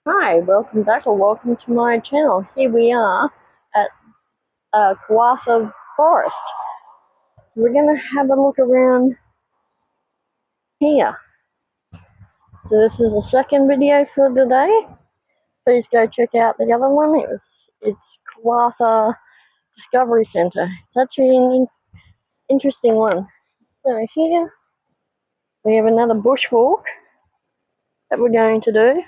Hi, welcome back or welcome to my channel. Here we are at Karawatha Forest. So we're going to have a look around here. So this is the second video for today. Please go check out the other one. It's Karawatha Discovery Centre. It's actually an interesting one. So here we have another bushwalk that we're going to do.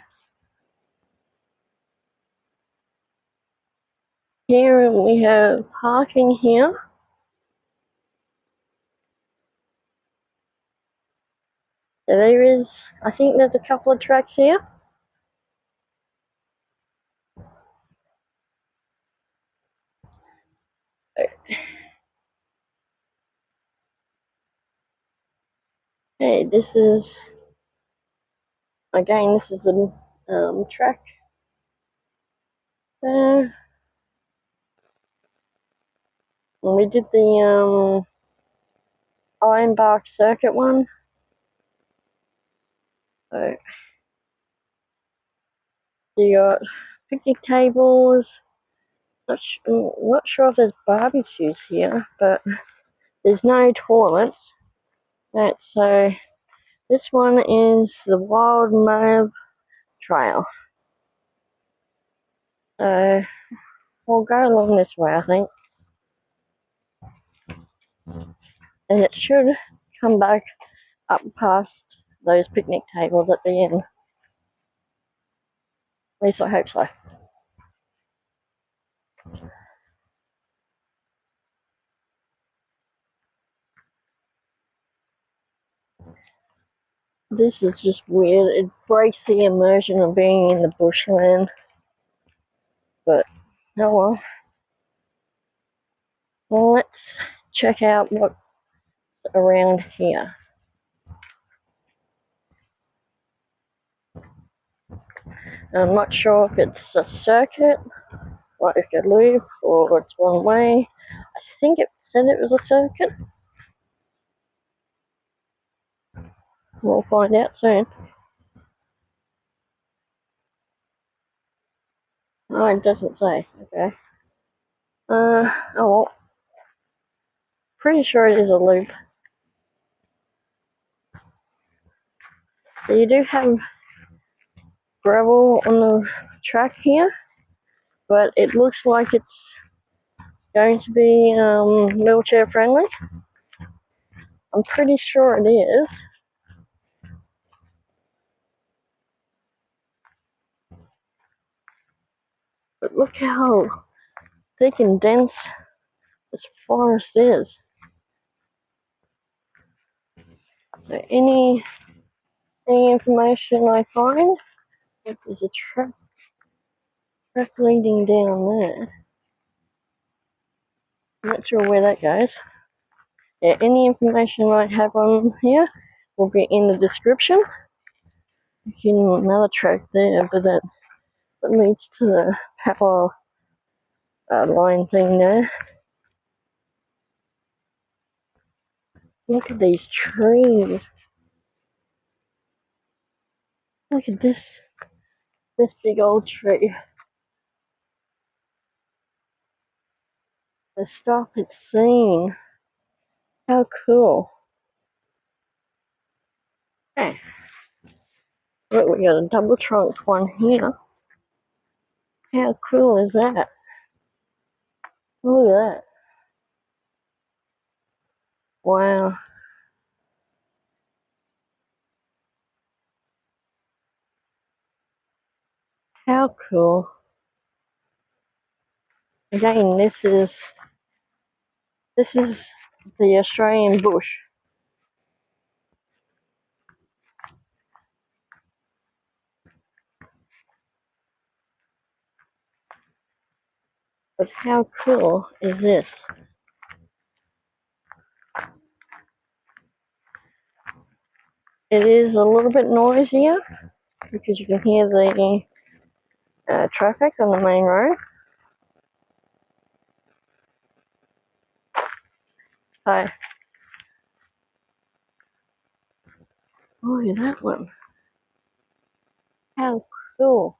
Here we have parking here. So I think there's a couple of tracks here. Hey, this is the track. And we did the ironbark circuit one. So you got picnic tables. Not sure if there's barbecues here, but there's no toilets. So this one is the Wild Mob Trail. So we'll go along this way, I think. And it should come back up past those picnic tables at the end. At least I hope so. This is just weird. It breaks the immersion of being in the bushland. But, oh well. Well, let's check out what's around here. I'm not sure if it's a circuit, like a loop, or it's one way. I think it said it was a circuit. We'll find out soon. Oh, it doesn't say. Okay. Oh well. Pretty sure it is a loop. So you do have gravel on the track here, but it looks like it's going to be wheelchair friendly. I'm pretty sure it is. But look how thick and dense this forest is. So any information I find, if there's a track leading down there. I'm not sure where that goes. Yeah, any information I have on here will be in the description. Another track there, but that leads to the power line thing there. Look at these trees. Look at this big old tree. The stuff it's seen. How cool. Hey. Look, we got a double trunk one here. How cool is that? Look at that. Wow. How cool. Again, this is the Australian bush. But how cool is this? It is a little bit noisier because you can hear the traffic on the main road. So, look at that one. How cool.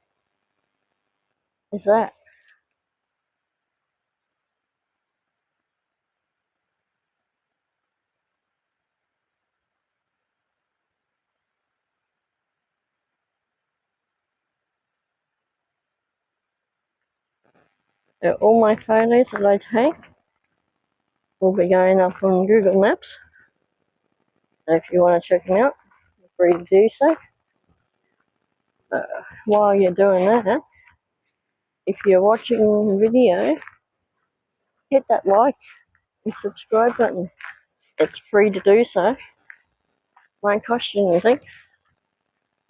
is that? So all my photos that I take will be going up on Google Maps. So if you want to check them out, feel free to do so. While you're doing that, if you're watching the video, hit that like and subscribe button. It's free to do so. Won't cost you anything.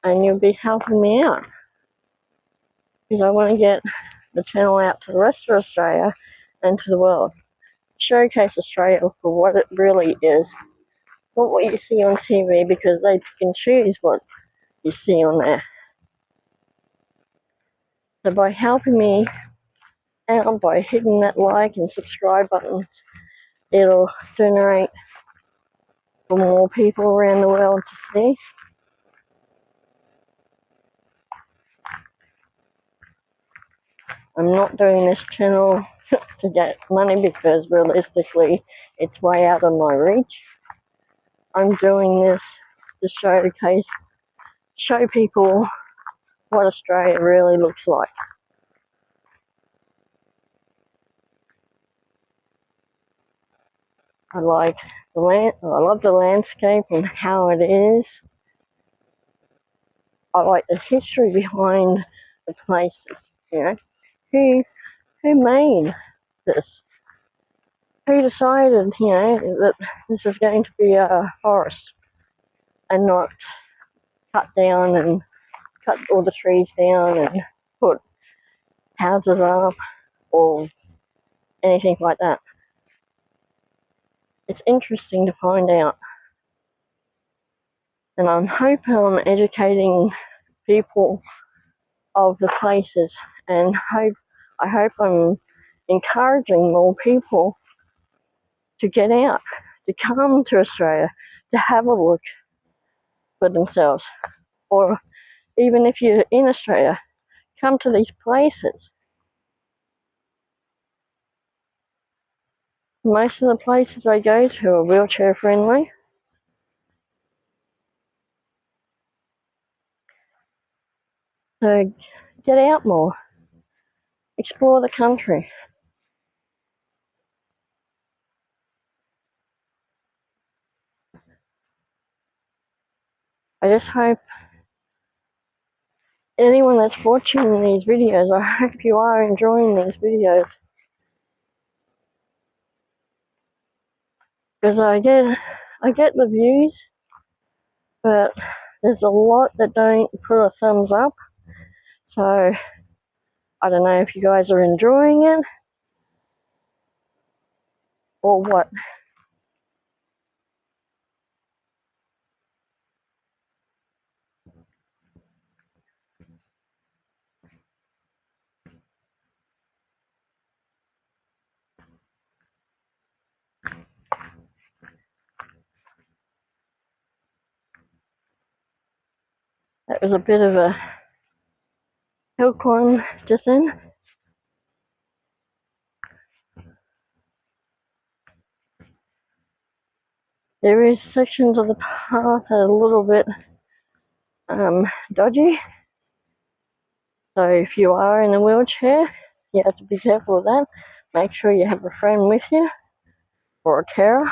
And you'll be helping me out. Because I want to get the channel out to the rest of Australia and to the world. Showcase Australia for what it really is. Not what you see on TV, because they pick and choose what you see on there. So by helping me out, by hitting that like and subscribe button, it'll generate for more people around the world to see. I'm not doing this channel to get money, because realistically it's way out of my reach. I'm doing this to show people what Australia really looks like. I like the land. I love the landscape and how it is. I like the history behind the places. You know, who made this? Who decided, that this is going to be a forest and not cut down and cut all the trees down and put houses up or anything like that? It's interesting to find out. And I'm hoping I'm educating people of the places, and I hope I'm encouraging more people to get out, to come to Australia, to have a look for themselves. Or even if you're in Australia, come to these places. Most of the places I go to are wheelchair friendly. So get out more. Explore the country. I just hope anyone that's watching these videos, I hope you are enjoying these videos. Because I get the views, but there's a lot that don't put a thumbs up. So I don't know if you guys are enjoying it or what. That was a bit of a hill climb just then. There is sections of the path that are a little bit dodgy. So if you are in a wheelchair, you have to be careful of that. Make sure you have a friend with you or a carer.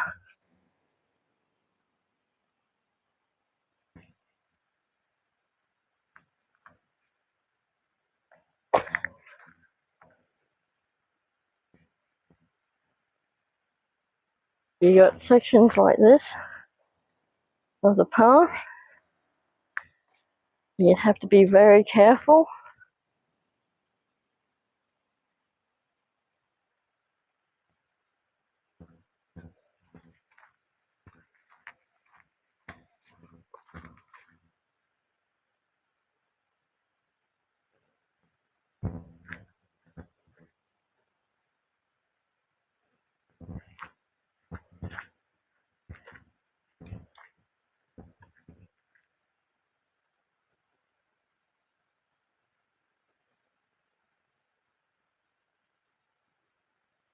You got sections like this of the path. You'd have to be very careful.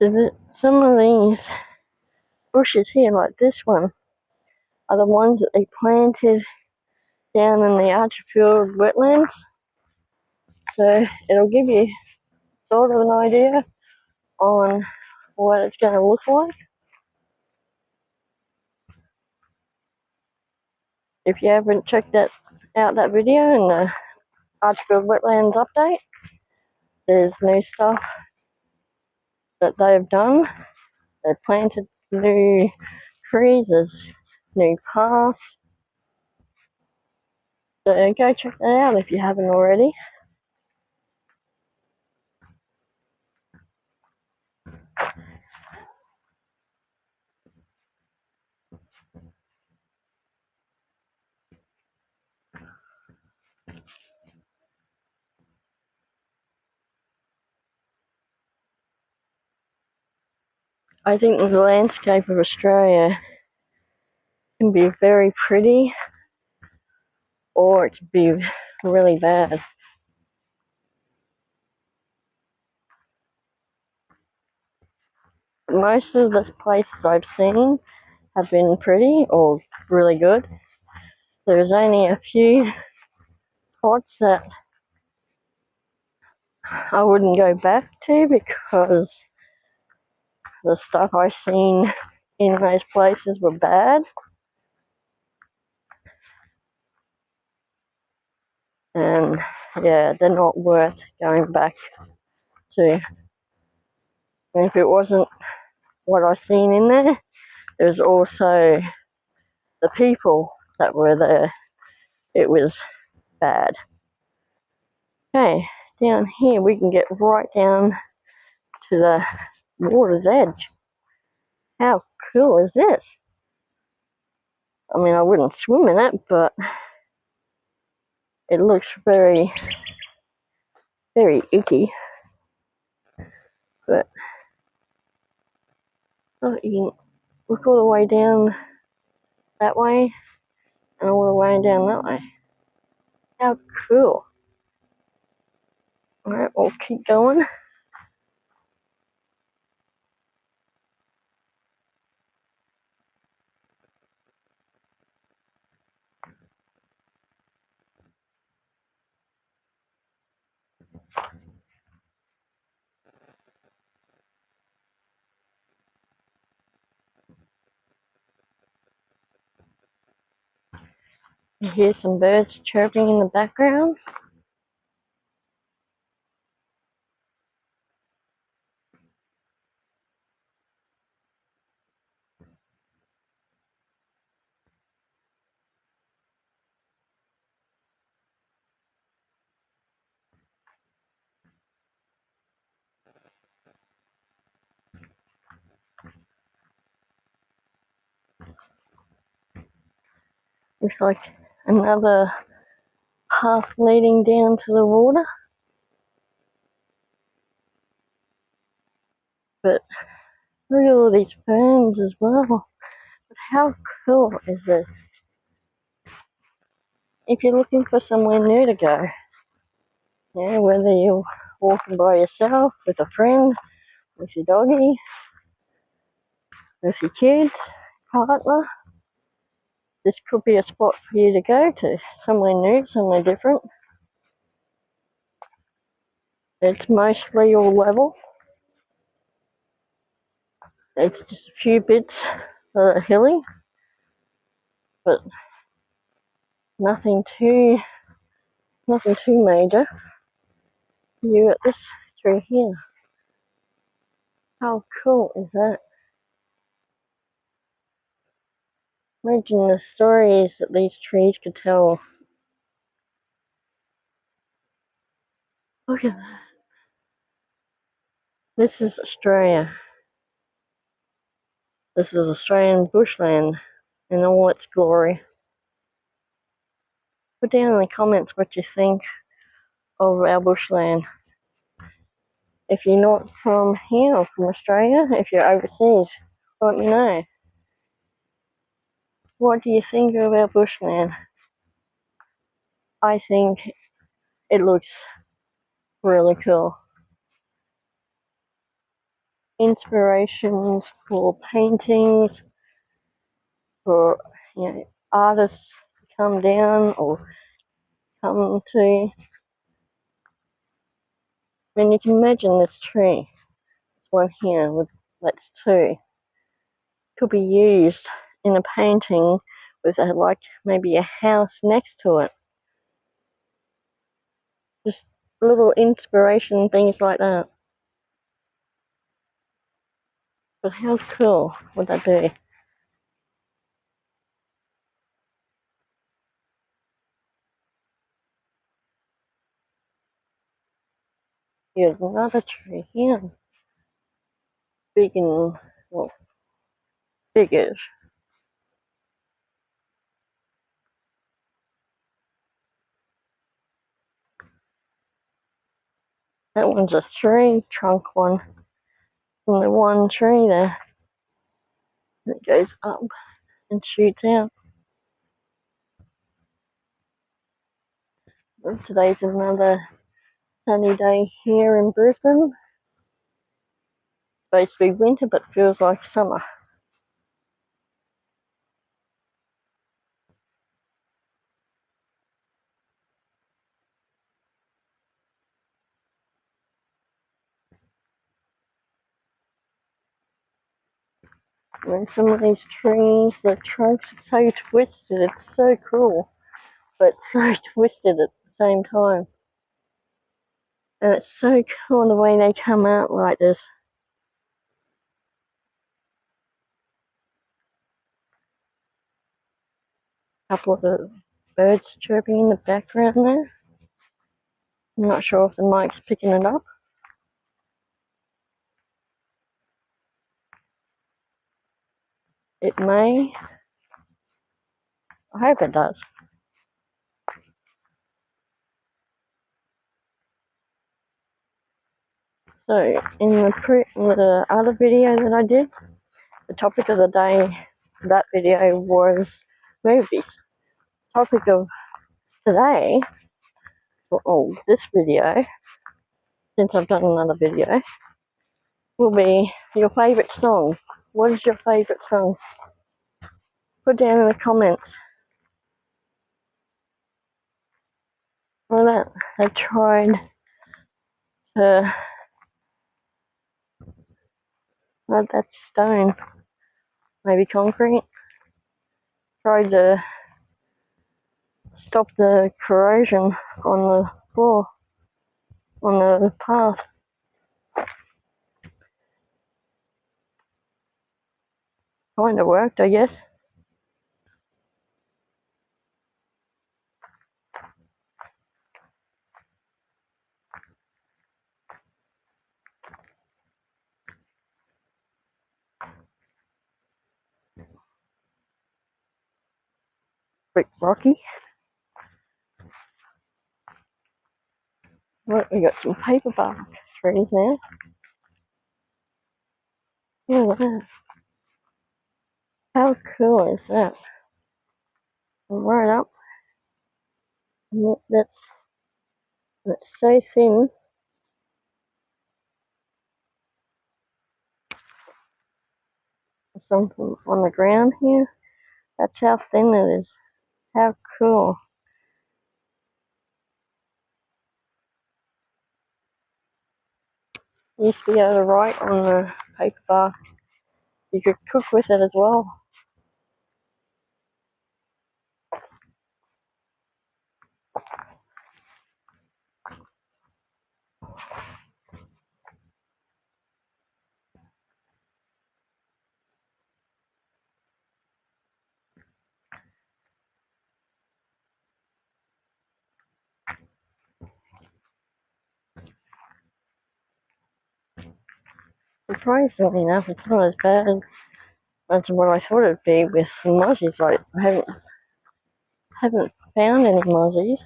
Some of these bushes here, like this one, are the ones that they planted down in the Archerfield wetlands. So it'll give you sort of an idea on what it's going to look like. If you haven't checked out that video in the Archerfield Wetlands update, there's new stuff that they've done. They've planted new trees, there's new paths. So go check that out if you haven't already. I think the landscape of Australia can be very pretty, or it can be really bad. Most of the places I've seen have been pretty or really good. There's only a few spots that I wouldn't go back to because the stuff I've seen in those places were bad. And yeah, they're not worth going back to. And if it wasn't what I've seen in there, there's also the people that were there. It was bad. Okay, down here we can get right down to the water's edge. How cool is this? I mean, I wouldn't swim in it, but it looks very, very icky. But oh, you can look all the way down that way and all the way down that way. How cool. Alright, we'll keep going. You hear some birds chirping in the background. Looks like another path leading down to the water. But look at all these ferns as well. But how cool is this? If you're looking for somewhere new to go, yeah, whether you're walking by yourself, with a friend, with your doggy, with your kids, partner, this could be a spot for you to go to. Somewhere new, somewhere different. It's mostly all level. It's just a few bits that are hilly, but nothing too major. You got this tree here. How cool is that? Imagine the stories that these trees could tell. Look at that. This is Australia. This is Australian bushland in all its glory. Put down in the comments what you think of our bushland. If you're not from here or from Australia, if you're overseas, let me know. What do you think of our bushland? I think it looks really cool. inspirations for paintings, for artists to come down or come to. I mean, you can imagine this tree. This one here, that's two. Could be used in a painting with maybe a house next to it. Just little inspiration things like that. But how cool would that be? Here's another tree here. Big and, well, biggish. That one's a tree trunk one. From the one tree there. It goes up and shoots out. And today's another sunny day here in Brisbane. Supposed to be winter, but feels like summer. And some of these trees, the trunks are so twisted, it's so cool, but so twisted at the same time. And it's so cool the way they come out like this. A couple of the birds chirping in the background there. I'm not sure if the mic's picking it up. It may. I hope it does. So, in the other video that I did, the topic of the day, that video was movies. Topic of today, this video, since I've done another video, will be your favourite song. What is your favourite song? Put down in the comments. Well, I've tried to add that stone, maybe concrete. Tried to stop the corrosion on the floor, on the path. Kind of worked, I guess. Bit rocky. Right, we got some paper bark trees now. Look at that. How cool is that? Right up. That's so thin. Something on the ground here. That's how thin it is. How cool. You used to be able to write on the paper bar. You could cook with it as well. Surprisingly enough, it's not as bad as what I thought it'd be with mozzies. Like, I haven't found any mozzies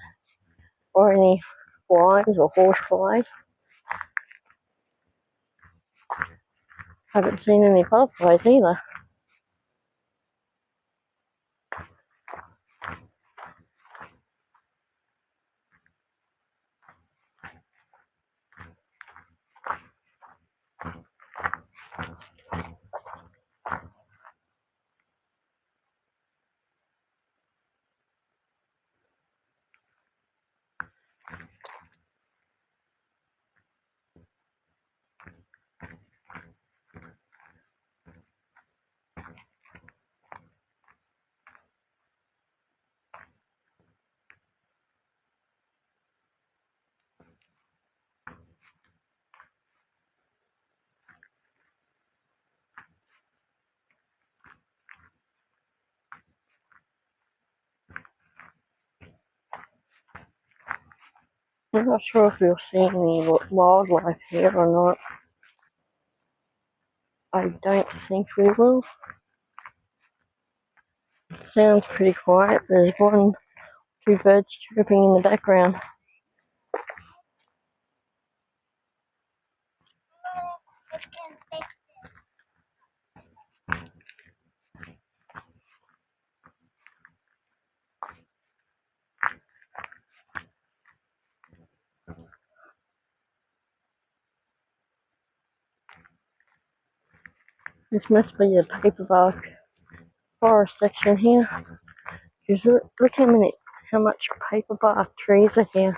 or any flies or horse flies. Haven't seen any butterflies either. I'm not sure if we'll see any wildlife here or not. I don't think we will. It sounds pretty quiet. There's two birds chirping in the background. This must be the paperbark forest section here. Because look how much paperbark trees are here.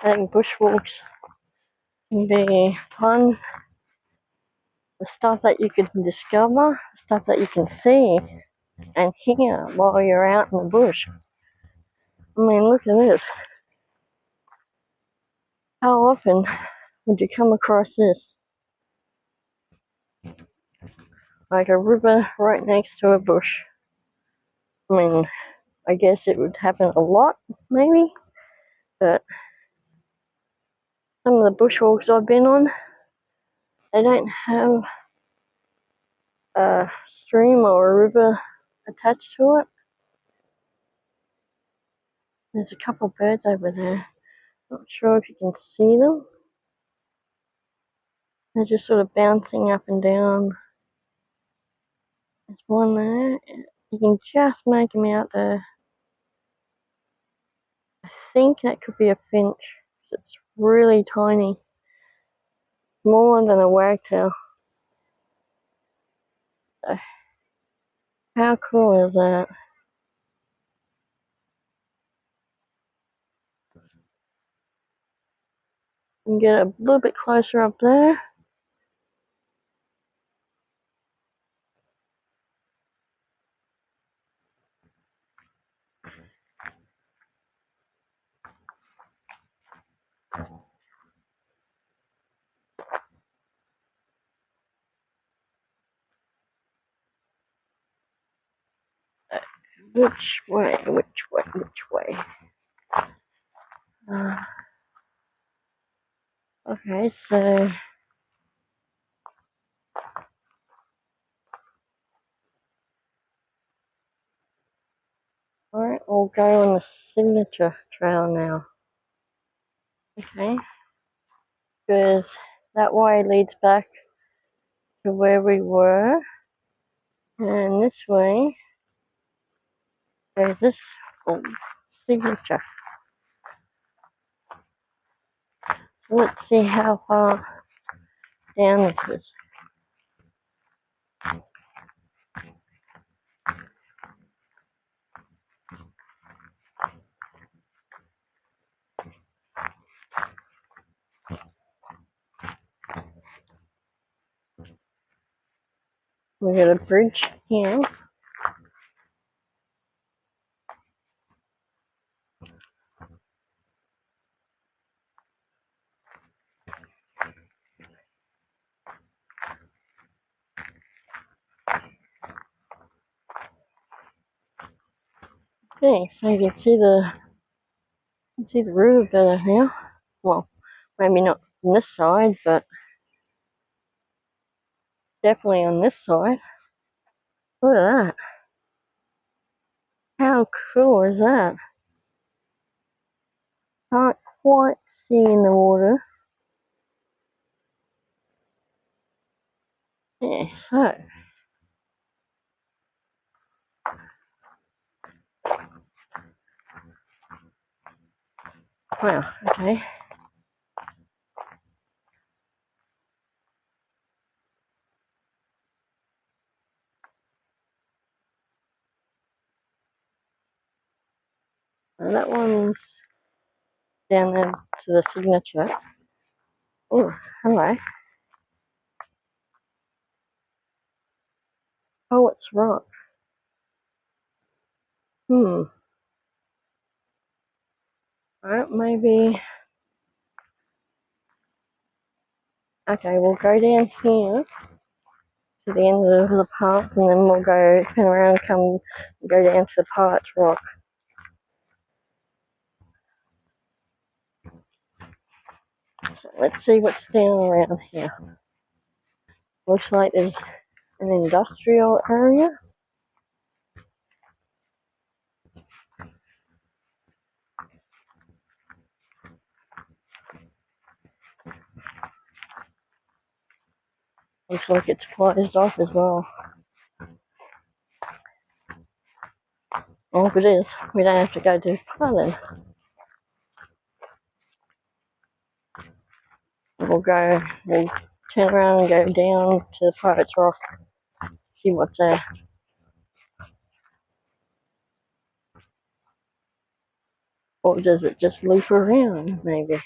I think bushwalks can be fun. The stuff that you can discover, the stuff that you can see and hear while you're out in the bush. I mean, look at this. How often would you come across this? Like a river right next to a bush. I mean, I guess it would happen a lot, maybe, but some of the bushwalks I've been on, they don't have a stream or a river attached to it. There's a couple of birds over there. Not sure if you can see them. They're just sort of bouncing up and down. There's one there. You can just make them out there. I think that could be a finch. It's really tiny. Smaller than a wagtail. So, how cool is that? You can get a little bit closer up there. Which way? Okay, so alright, we'll go on the signature trail now. Okay, because that way leads back to where we were, and this way there's this signature. So let's see how far down this is. We got a bridge here. Okay, so you can see the river better now. Well, maybe not on this side, but definitely on this side. Look at that. How cool is that? Can't quite see in the water. Yeah, so. Wow, okay. So that one's down there to the signature. Oh, hello. Oh, it's rock. Alright, maybe. Okay, we'll go down here to the end of the path, and then we'll go turn around, go down to the Pirate's Rock. So let's see what's down around here. Looks like there's an industrial area. Looks like it's closed off as well. Well, if it is, we don't have to go too far then. We'll turn around and go down to the Pirate's Rock, see what's there. Or does it just loop around, maybe?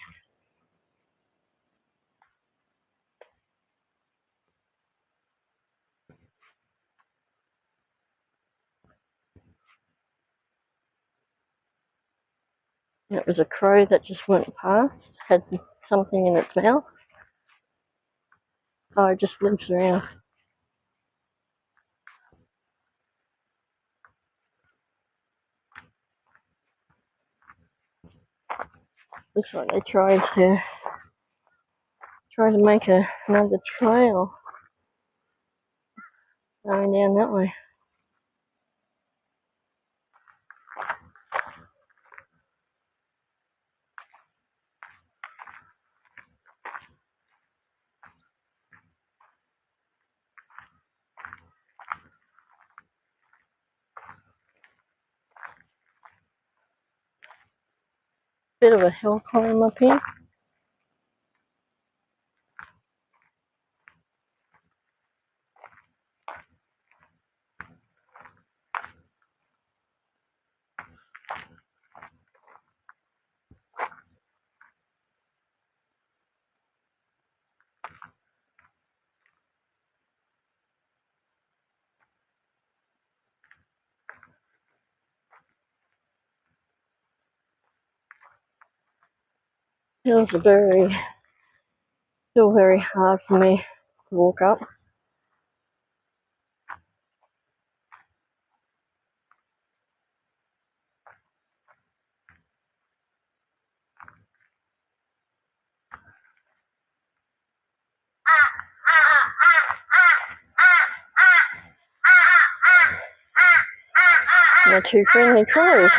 It was a crow that just went past, had something in its mouth. Oh, it just loops around. Looks like they tried to make another trail going down that way. Bit of a hill climb up here. It was still very hard for me to walk up. They're two friendly crows.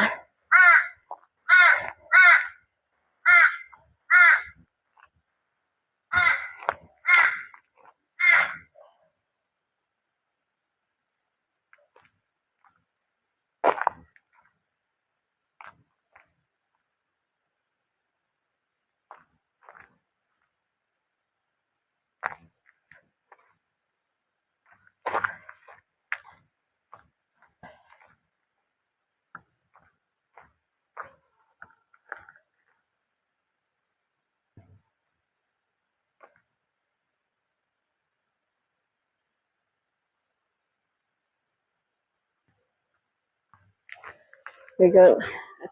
We got a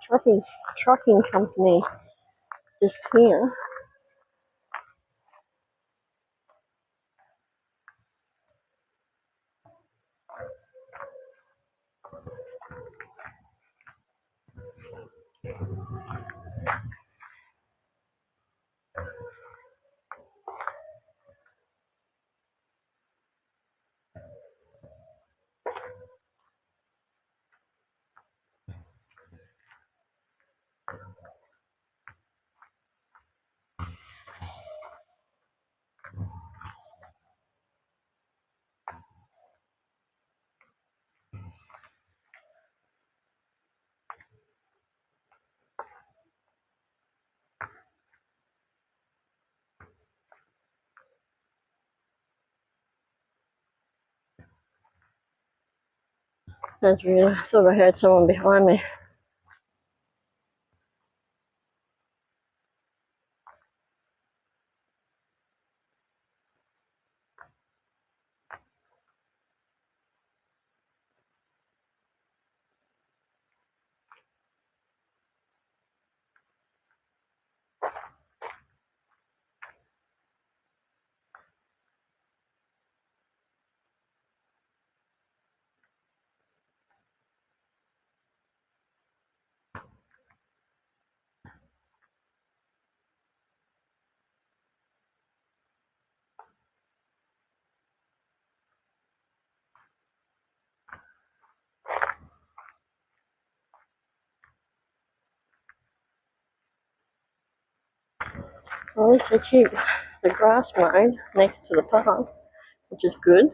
trucking company just here. That's weird. I thought I heard someone behind me. At least they keep the grass mowed next to the park, which is good.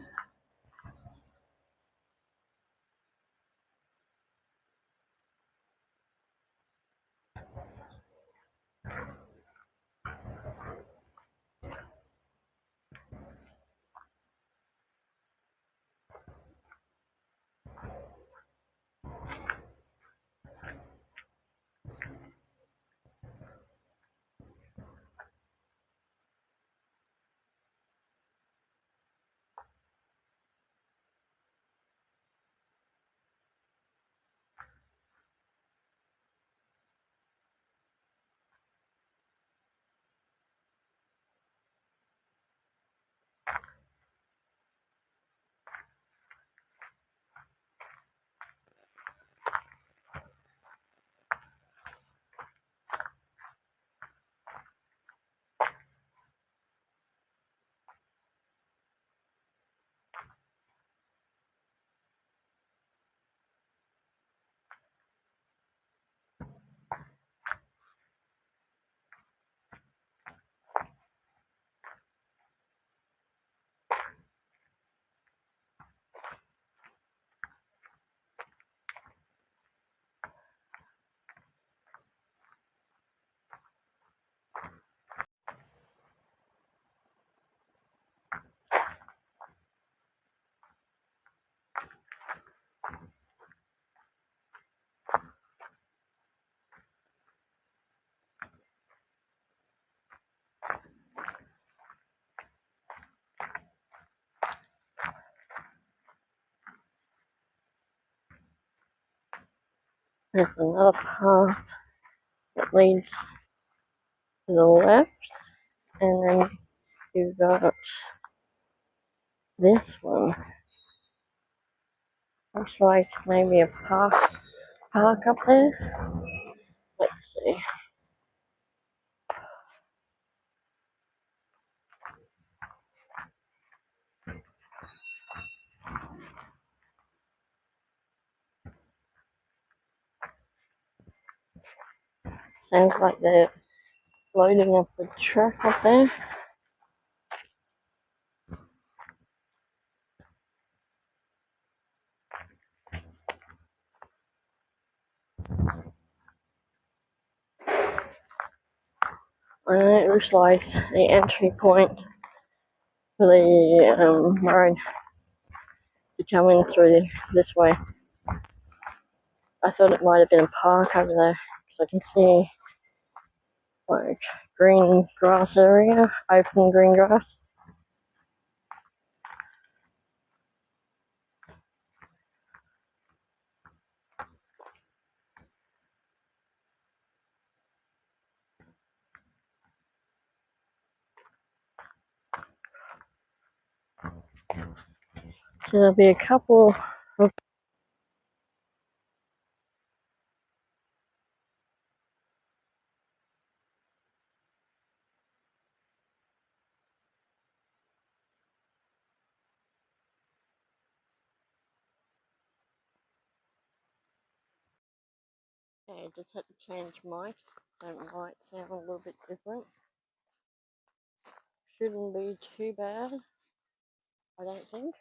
There's another path that leads to the left, and then you've got this one. Looks like maybe a park up there. Let's see. Sounds like they're loading up the truck up there. And it looks like the entry point for the road to come in through this way. I thought it might have been a park over there, because I can see like green grass area, open green grass. So there'll be a couple of I just had to change mics, so it might sound a little bit different. Shouldn't be too bad, I don't think.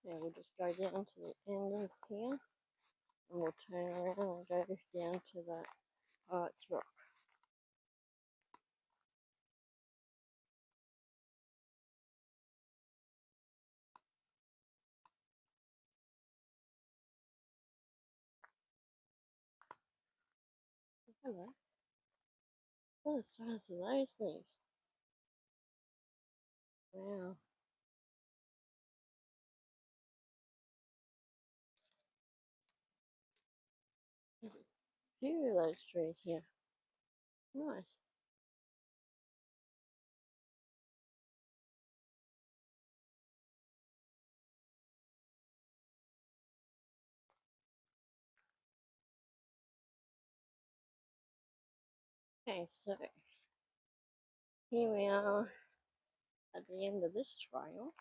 Yeah, we'll just go down to the end of here, and we'll turn around and go down to that Arts Rock. Hello. What are the size of those things? Wow. few of those trees here. Nice. Okay, so here we are at the end of this trail.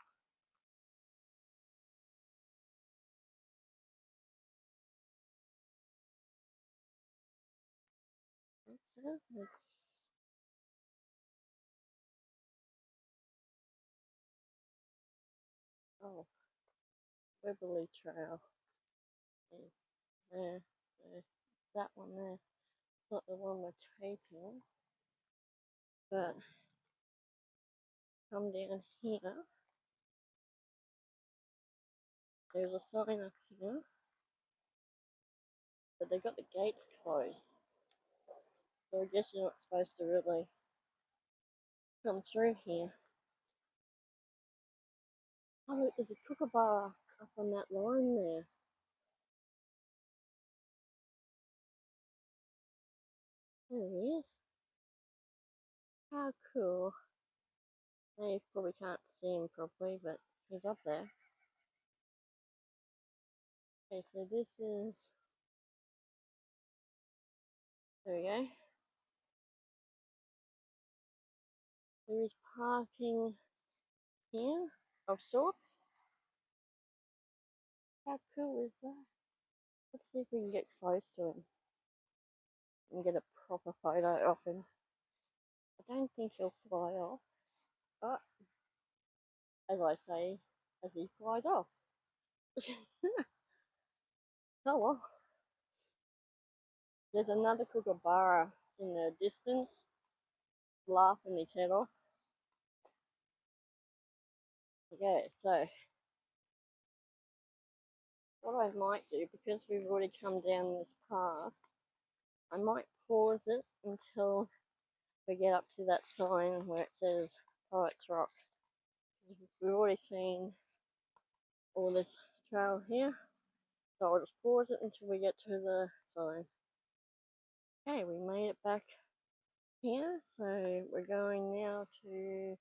It's oh, Wibbly Trail is there. So that one there. It's not the one we're taking, but come down here. There's a sign up here, but they've got the gates closed. So I guess you're not supposed to really come through here. Oh, look, there's a kookaburra up on that line there. There he is. How cool. Now you probably can't see him properly, but he's up there. Okay, so this is... There we go. There is parking here of sorts. How cool is that? Let's see if we can get close to him and get a proper photo of him. I don't think he'll fly off, but as I say, as he flies off. Oh well. There's another kookaburra in the distance, laughing his head off. Okay, so what I might do, because we've already come down this path, I might pause it until we get up to that sign where it says Poets Rock. We've already seen all this trail here, so I'll just pause it until we get to the sign. Okay, we made it back here, so we're going now to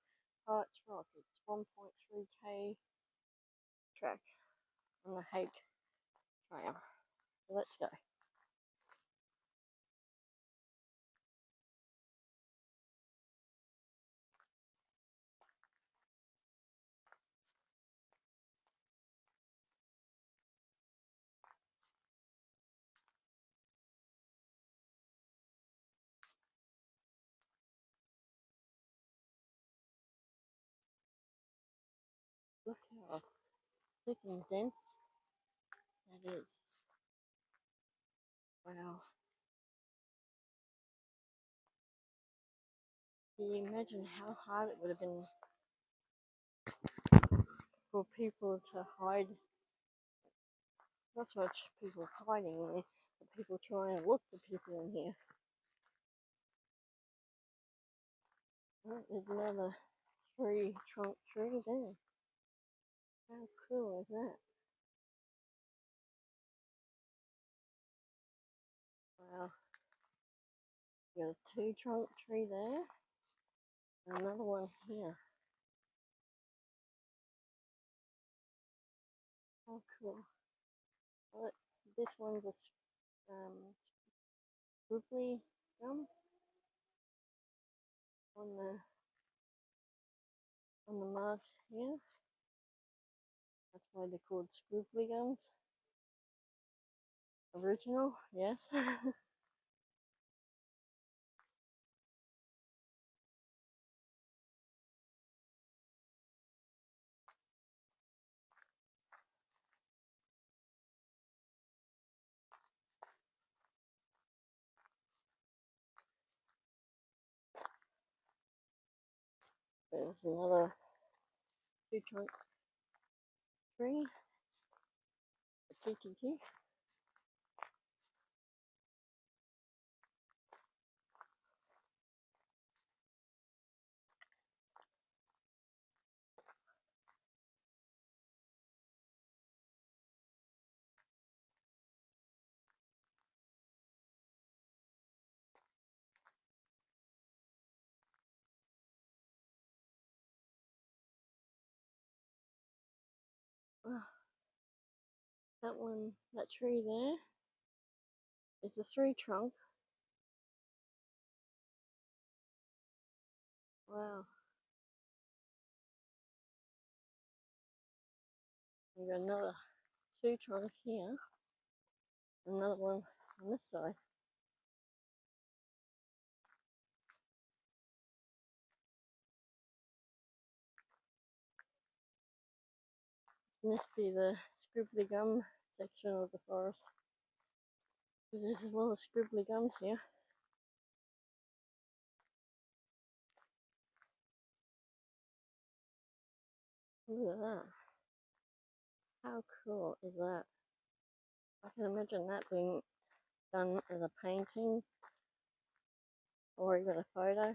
Poets Rock. It's 1.3k track on the hike trail. So let's go. Look how thick and dense that is. Wow. Can you imagine how hard it would have been for people to hide? Not so much people hiding in there, but people trying to look for people in here. Oh, there's another trunk tree there. How cool is that? Wow. Got a 2 trunk tree there, and another one here. How cool. Well, this one's a squiggly gum on the marks here. That's why they're called squiggly gums. Original, yes. There's another 2 trunk tree, a TTT. That tree there is a 3 trunk. Wow. We've got another 2 trunk here. Another one on this side. This must be the scribbly gum section of the forest. There's a lot of scribbly gums here. Look at that. How cool is that? I can imagine that being done as a painting or even a photo.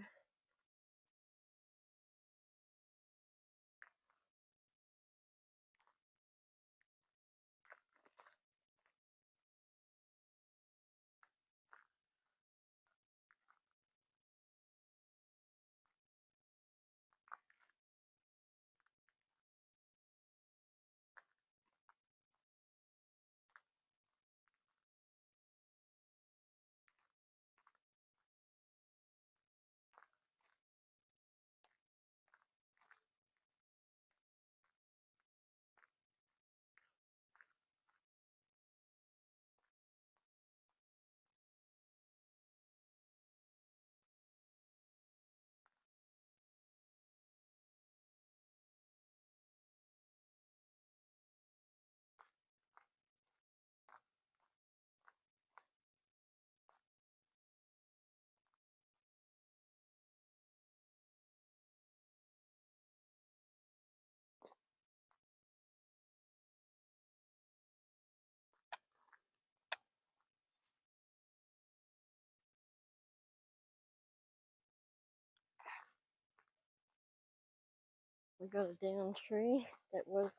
We got a down tree that was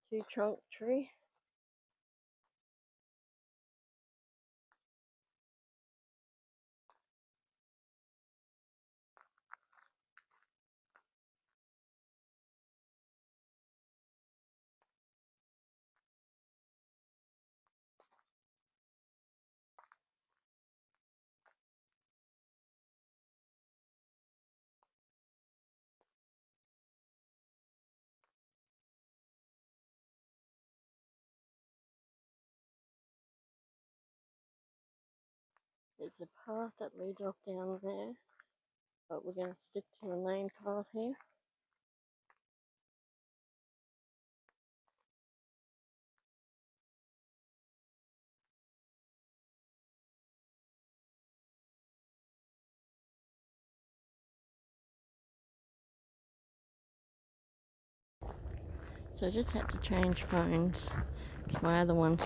2 trunk tree. There's a path that leads off down there, but we're going to stick to the main path here. So I just had to change phones because my other one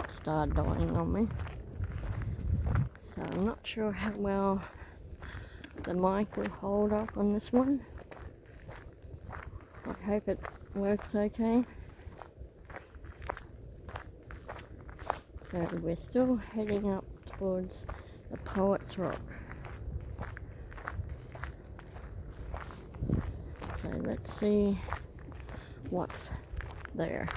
started dying on me. So I'm not sure how well the mic will hold up on this one. I hope it works okay. So we're still heading up towards the Poet's Rock. So let's see what's there.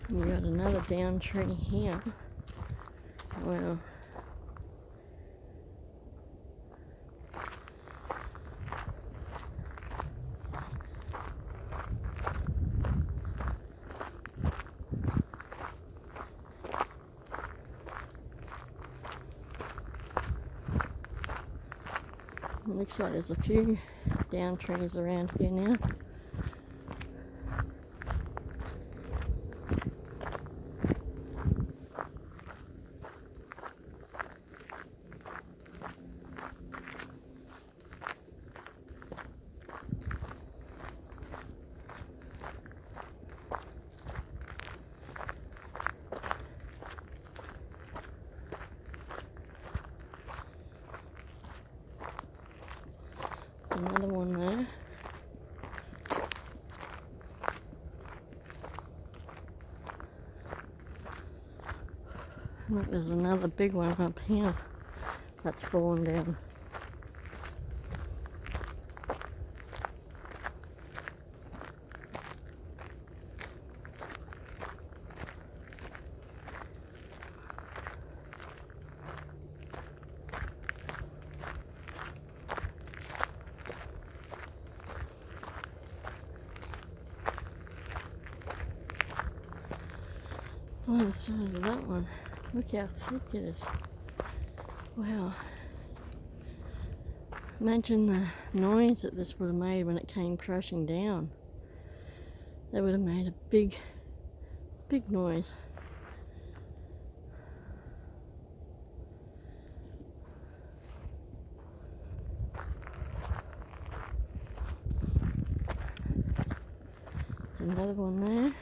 We got another down tree here. Wow. Looks like there's a few down trees around here now. another one there. Look, there's another big one up here that's fallen down. Oh, the size of that one. Look how thick it is. Wow. Imagine the noise that this would have made when it came crashing down. That would have made a big, big noise. There's another one there.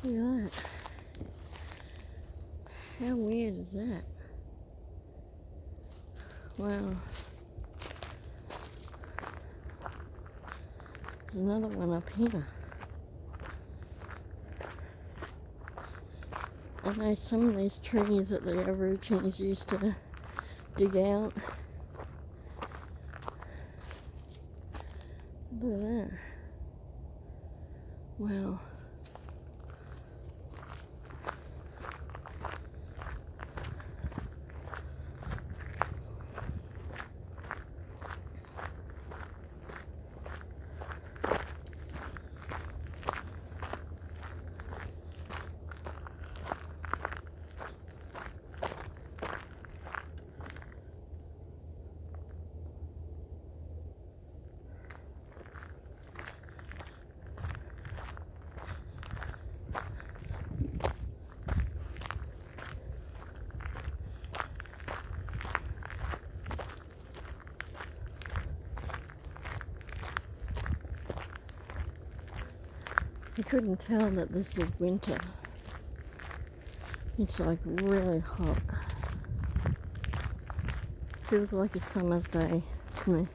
Look at that. How weird is that? Wow. There's another one up here. I know some of these trees that the Aborigines used to dig out. Look at that. Wow. You couldn't tell that this is winter. It's like really hot. Feels like a summer's day to me.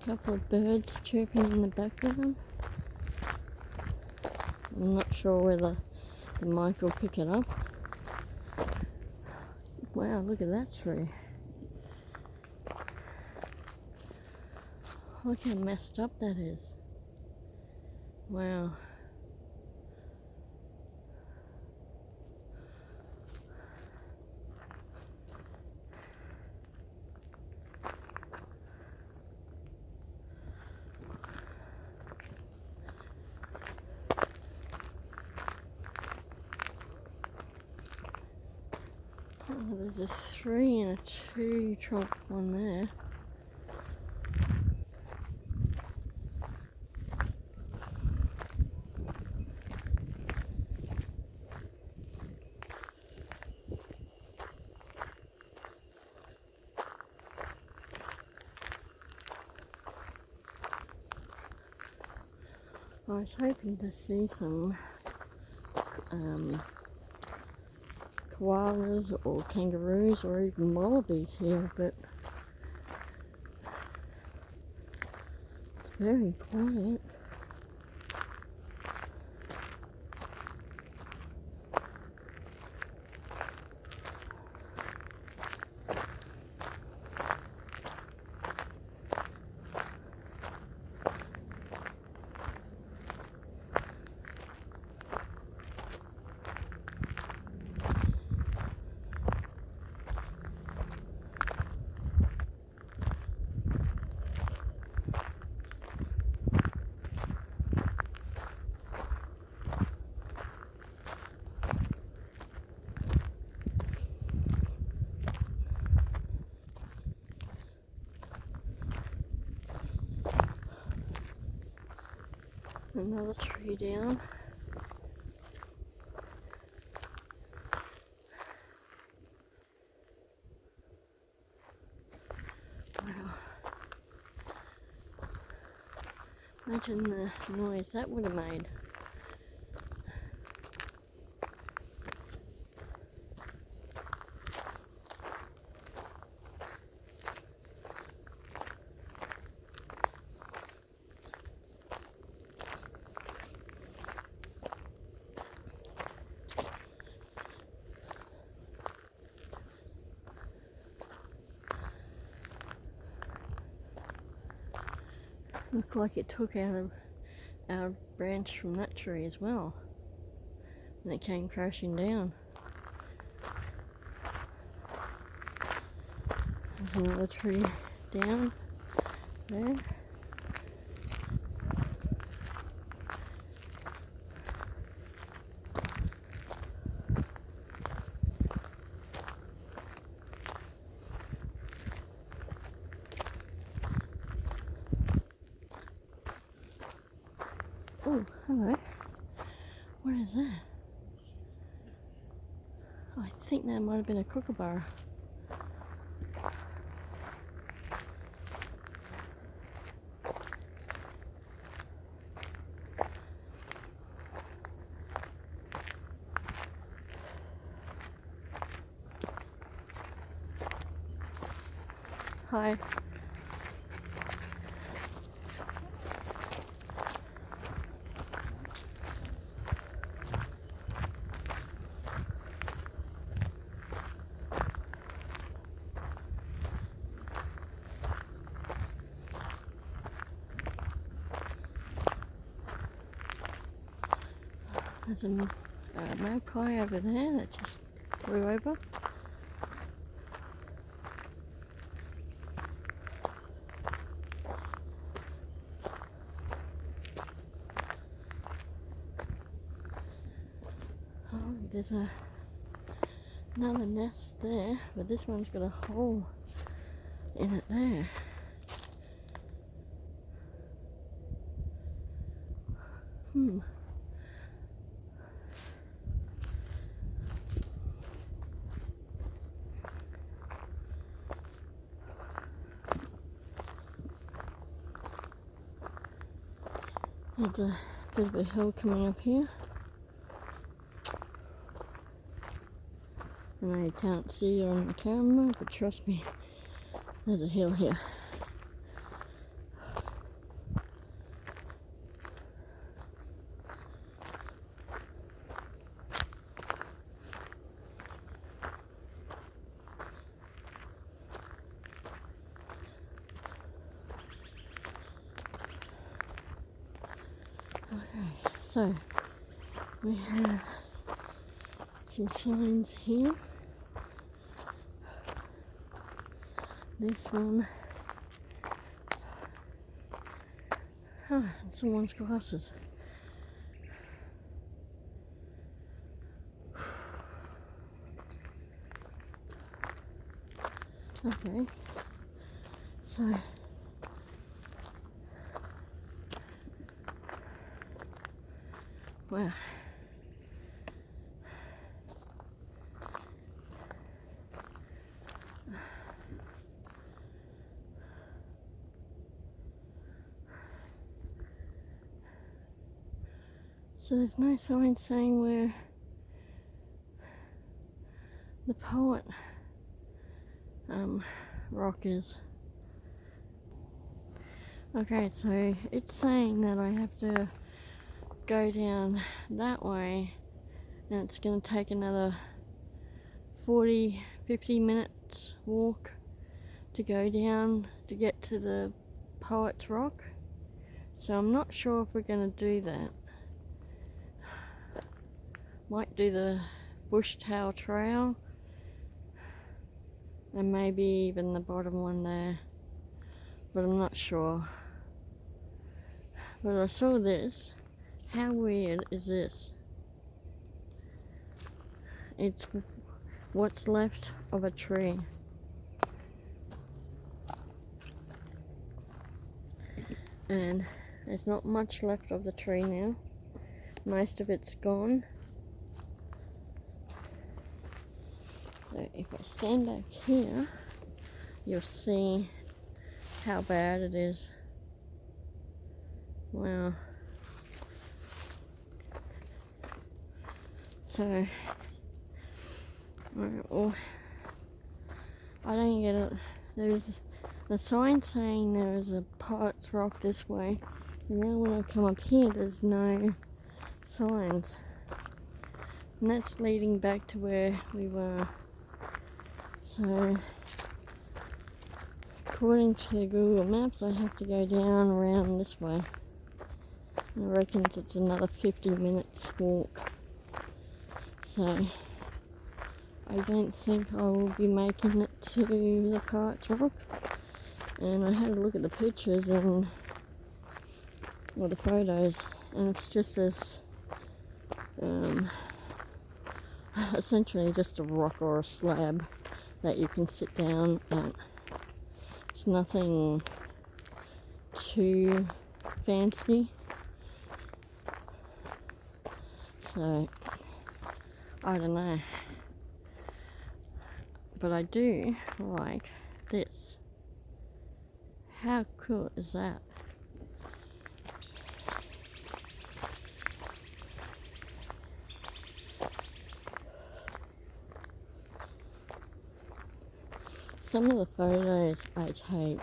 couple of birds chirping in the background. I'm not sure whether the mic will pick it up. Wow, look at that tree. Look how messed up that is. Wow. Oh, there's a 3 and a 2 trunk one there. I was hoping to see some koalas or kangaroos or even wallabies here, but it's very quiet. Another tree down. Wow. Imagine the noise that would have made. Looked like it took out a branch from that tree as well, and it came crashing down. There's another tree down there. Oh, hello. What is that? I think that might have been a kookaburra. Hi. There's a magpie over there that just flew over. Oh, there's another nest there, but this one's got a hole in it there. There's a bit of a hill coming up here. I know you can't see it on the camera, but trust me, there's a hill here. So we have some signs here. This one. Oh, and someone's glasses. Okay, so wow. So there's no sign saying where the poet rock is. Okay, so it's saying that I have to go down that way, and it's going to take another 40-50 minutes walk to go down to get to the poet's rock. So I'm not sure if we're going to do that. Might do the bush tail trail and maybe even the bottom one there, but I'm not sure. But I saw this. How weird is this? It's what's left of a tree. And there's not much left of the tree now. Most of it's gone. So if I stand back here, you'll see how bad it is. Wow. So, well, I don't get it. There's the sign saying there is a poet's rock this way. And now when I come up here, there's no signs. And that's leading back to where we were. So, according to Google Maps, I have to go down around this way. And I reckon it's another 50 minutes walk. So, I don't think I will be making it to the poet's rock. And I had a look at the pictures and, well, the photos, and it's just this, essentially just a rock or a slab that you can sit down at. It's nothing too fancy. So, I don't know. But I do like this. How cool is that? Some of the photos I take,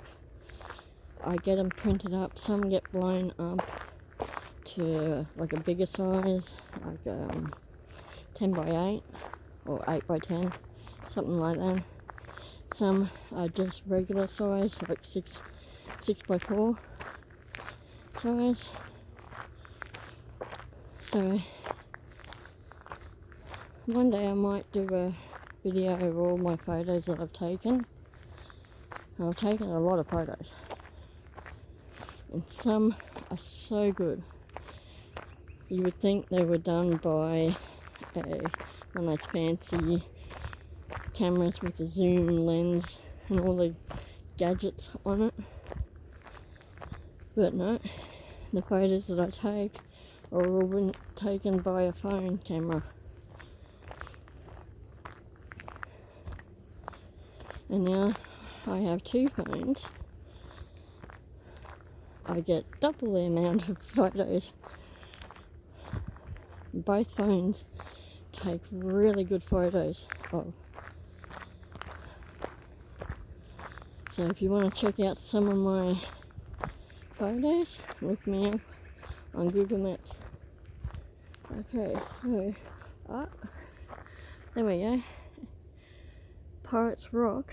I get them printed up. Some get blown up to like a bigger size, like 10 by 8 or 8 by 10, something like that. Some are just regular size, like 6 by 4 size. So one day I might do a video of all my photos that I've taken. I've taken a lot of photos, and some are so good. You would think they were done by one of those fancy cameras with a zoom lens and all the gadgets on it. But no, the photos that I take are all been taken by a phone camera. And now I have 2 phones. I get double the amount of photos. Both phones take really good photos of. So if you want to check out some of my photos, look me up on Google Maps. Okay, so there we go. Poet's Rock.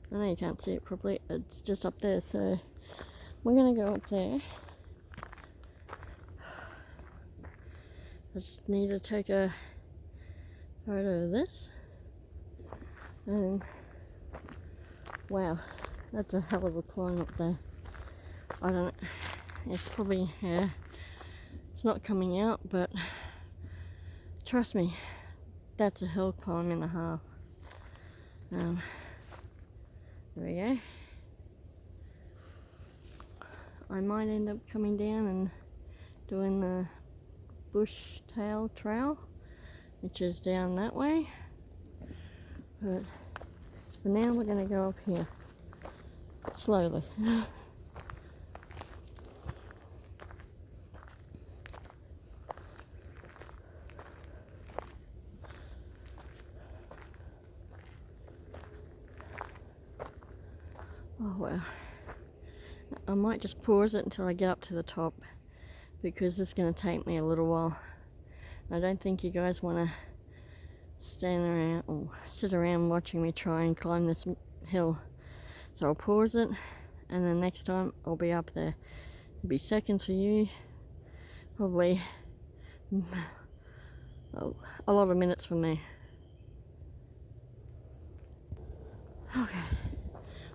I know you can't see it properly, it's just up there, so we're gonna go up there I just need to take a photo of this. And wow, that's a hell of a climb up there. I don't, it's probably, yeah, it's not coming out, but trust me, that's a hill climb and a half. There we go. I might end up coming down and doing the bush tail trail, which is down that way. But for now, we're going to go up here slowly. Oh wow. I might just pause it until I get up to the top, because it's going to take me a little while. I don't think you guys want to stand around or sit around watching me try and climb this hill. So I'll pause it, and then next time I'll be up there. It'll be seconds for you, probably a lot of minutes for me. Okay,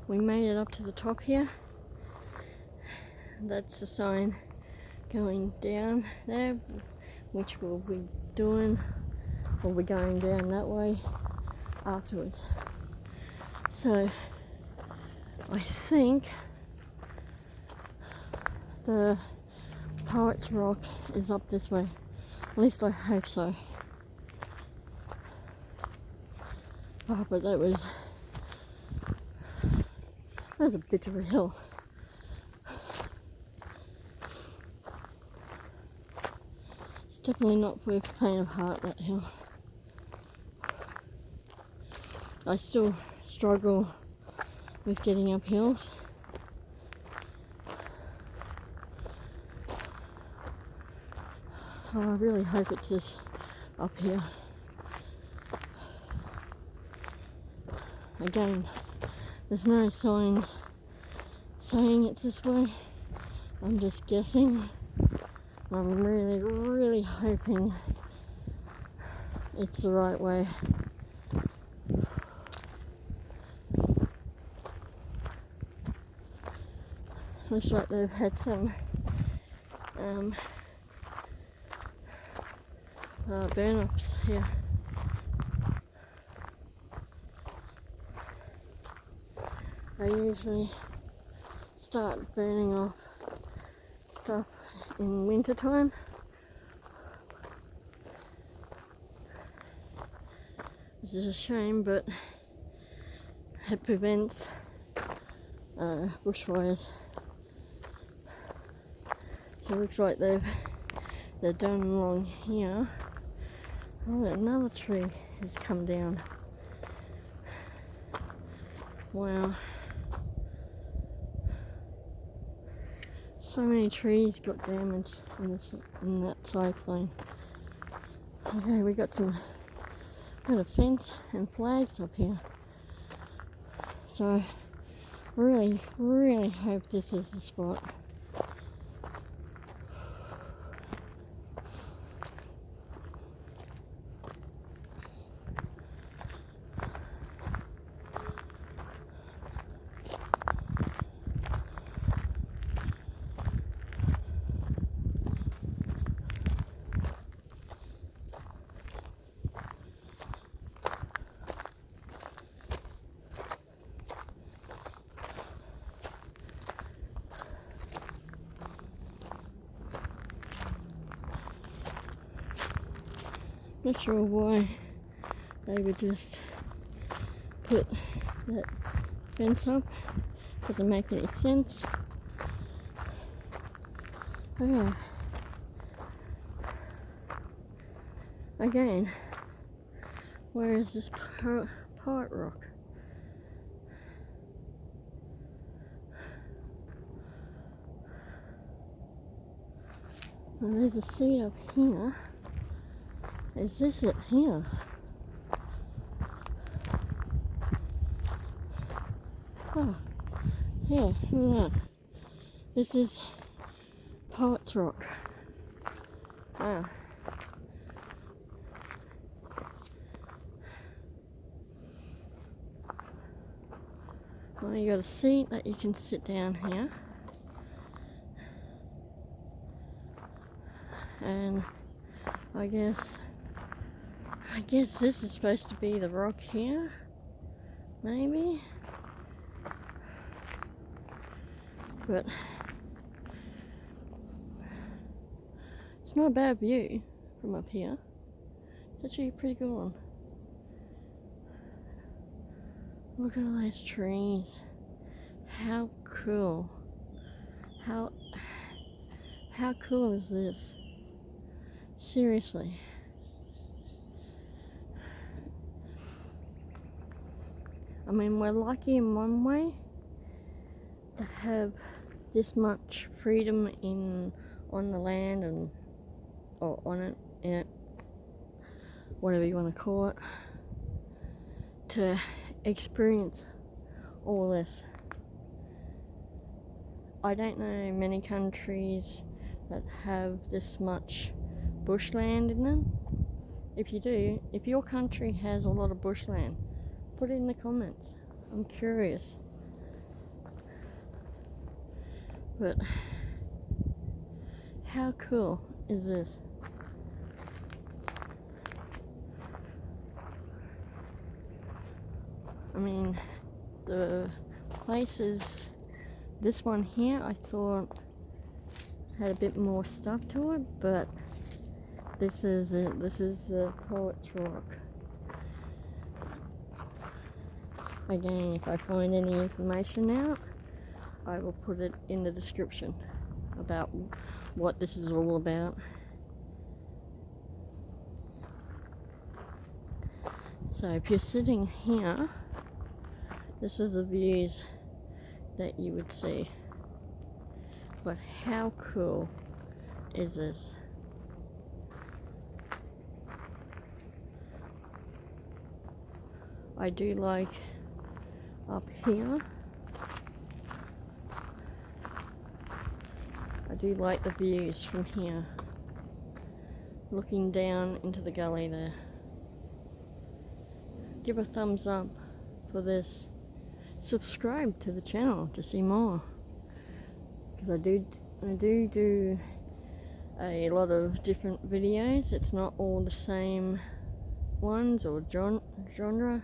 we made it up to the top here. That's the sign going down there, which we'll be doing. We'll be going down that way afterwards. So I think the Poet's Rock is up this way. At least I hope so. Oh, but that was a bit of a hill. It's definitely not worth the pain of heart, that hill. I still struggle with getting up hills. Oh, I really hope it's this up here. Again, there's no signs saying it's this way. I'm just guessing. I'm really, really hoping it's the right way. Looks like they've had some burn-ups here. I usually start burning off stuff in winter time. Which is a shame, but it prevents bushfires. So it looks like they're done along here. Oh, another tree has come down. Wow. So many trees got damaged in that cyclone. Okay, we got a fence and flags up here. So really, really hope this is the spot. Not sure why they would just put that fence up. Doesn't make any sense. Okay. Again, where is this Poet Rock? Well, there's a seat up here. Is this it here? Oh, yeah, look at that. This is Poet's Rock. Wow. You got a seat that you can sit down here, and I guess this is supposed to be the rock here, maybe, but it's not a bad view from up here. It's actually a pretty good one. Look at all those trees. How cool. How cool is this? Seriously. I mean, we're lucky in one way to have this much freedom on the land or on it, in it, whatever you want to call it, to experience all this. I don't know many countries that have this much bushland in them. If you do, if your country has a lot of bushland, put it in the comments. I'm curious. But how cool is this? I mean, the places, this one here I thought had a bit more stuff to it, but this is the Poet's Rock. Again, if I find any information out, I will put it in the description about what this is all about. So if you're sitting here, this is the views that you would see. But how cool is this? I do like up here. I do like the views from here, looking down into the gully there. Give a thumbs up for this. Subscribe to the channel to see more, because I do a lot of different videos. It's not all the same ones or genre.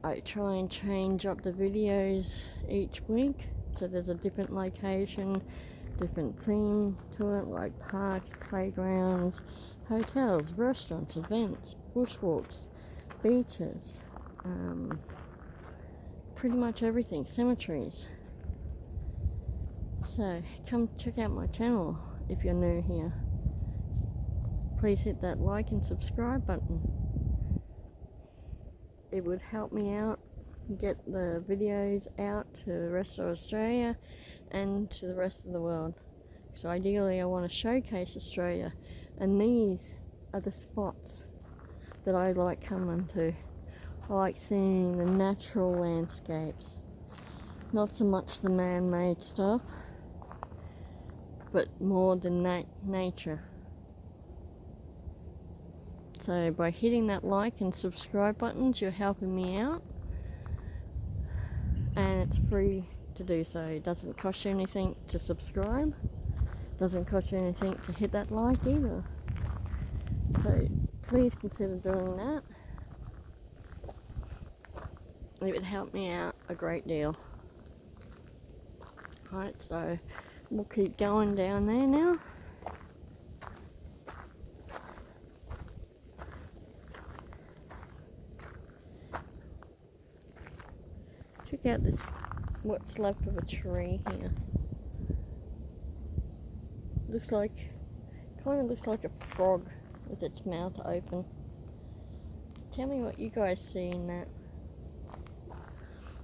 I try and change up the videos each week, so there's a different location, different theme to it, like parks, playgrounds, hotels, restaurants, events, bushwalks, beaches, pretty much everything, cemeteries. So come check out my channel if you're new here. Please hit that like and subscribe button. It would help me out, get the videos out to the rest of Australia and to the rest of the world. So ideally I want to showcase Australia, and these are the spots that I like coming to. I like seeing the natural landscapes, not so much the man-made stuff, but more the nature. So by hitting that like and subscribe buttons, you're helping me out, and it's free to do so. It doesn't cost you anything to subscribe, doesn't cost you anything to hit that like either. So please consider doing that. It would help me out a great deal. Right, so we'll keep going down there now. Check out this, what's left of a tree here. Kind of looks like a frog with its mouth open. Tell me what you guys see in that.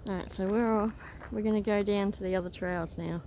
Alright, so we're off. We're going to go down to the other trails now.